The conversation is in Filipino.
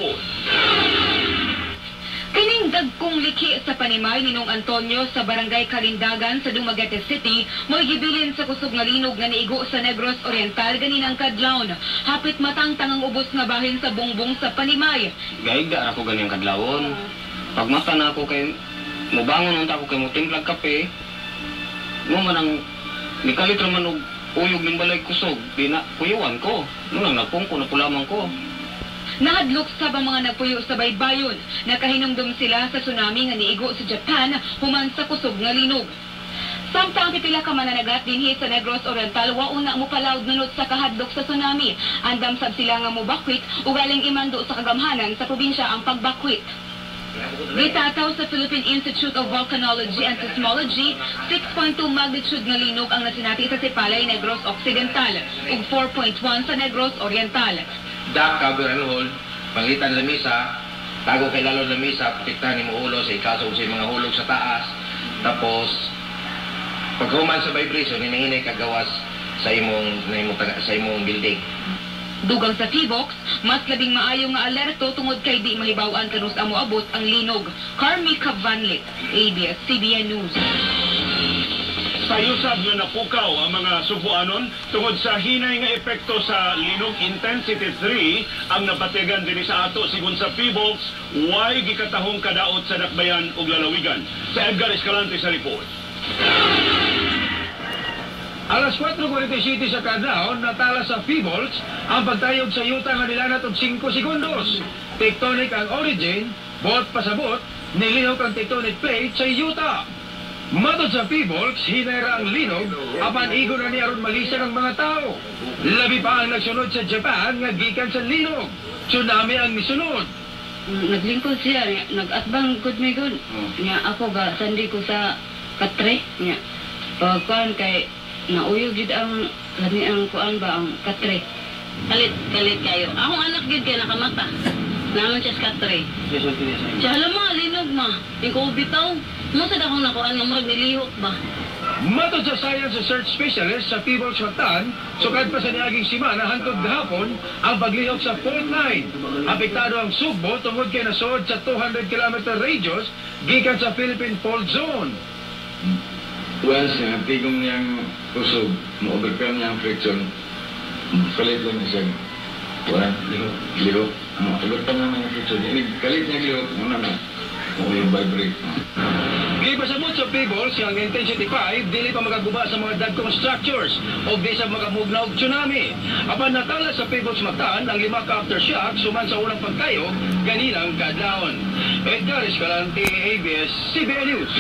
report. Kining dagkong likhi sa panimay ni Nong Antonio sa Barangay Kalindagan sa Dumaguete City mo'y gibilin sa kusog nga linog nga niigo sa Negros Oriental ganinang kadlawon. Hapit matang tangang ubos nga bahin sa bungbong sa panimay. Gaiga ako ganyang kadlawon. Pagmata na ako kay mubangon unta ako kay mutimplag kape. Mo man ang nikalit raman og uyog ning balay kusog, di na kuyuan ko. Nung nagpungko na pulamang ko. Nahadlok sa mga nagpuyo sa baybayon. Nakahinumdum sila sa tsunami nga niigo sa Japan human sa kusog nga linog. Samtang pipila ka mananagat dinhi sa Negros Oriental waon na mo palawd nunot sa kahadlok sa tsunami. Andam sab sila nga mobakwit ug galing imando sa kagamhanan sa probinsya ang pagbakwit. Gitataw sa Philippine Institute of Volcanology and Seismology, 6.2 magnitude nga linog ang nasinati sa Sipalay, Negros Occidental ug 4.1 sa Negros Oriental. Dak kabiran hol, pangitan lamisa, tago kay lalo lamisa, protektahan ni mo ulo sa ikasog sa mga hulog sa taas. Tapos, paghuman sa vibration, hinahinay kagawas sa imong building. Dugang sa Tivox, mas labing maayo nga alerto tungod kay di mahibaw-an kanus amo abot ang linog. Carmica Vanlit, ABS-CBN News. Sayusab nga napukaw ang mga subuanon tungod sa hinay nga epekto sa linog intensity 3 ang napatigan din sa ato sigon sa PBOX, way gikatahong kadaot sa dakbayan ug lalawigan. Sa Edgar Escalante sa report. Alas 4:47 sa kadlawon, natala sa PBOX ang pagtayog sa yuta nga nilanat og 5 segundos. Tectonic ang origin, bot pasabot, nilihok ang tectonic plate sa yuta. Matod sa PBOX, hinera ang linog, apan igo na niya ron malisan ang mga tao. Labi pa ang nagsunod sa Japan nga gikan sa linog. Tsunami ang nisunod. Naglingkod siya, nag-atbang good may good. Nga ako ga, sandi ko sa katre. Nga, pagkuhan kay nauyog yun ang, lami ang kuan ba, ang katre. Kalit kayo. Akong anak yun kaya nakamata. Naman siya sa katre. Siya, alam mo, linog ma. Ikaw bitaw. Masad akong nakuan ng murag nilihok ba? Matod sa Science Research Specialist sa PBOX Mactan, sukad pa sa niaging simana hangtod gahapon ang paglihok sa fault line. Apektado ang Sugbo tungod kay nasod sa 200 km radius gikan sa Philippine Fault Zone. Once nga, tigong niyang kusog, ma-overcome niya ang friction, kalit lang niya siya. Wala, lihok. Overcome naman yung friction. Kalit niya lihok, muna na. Yung vibrate. Gipasabot sa PBOX ang intensity 5 dili pa magaguba sa mga dagkong structures o di sa makamugna og tsunami. Apan natala sa PBOX Mactan ang 5 ka aftershock suman sa unang pagkayog kaninang kadlawon. Edgar Escalante, ABS-CBN News.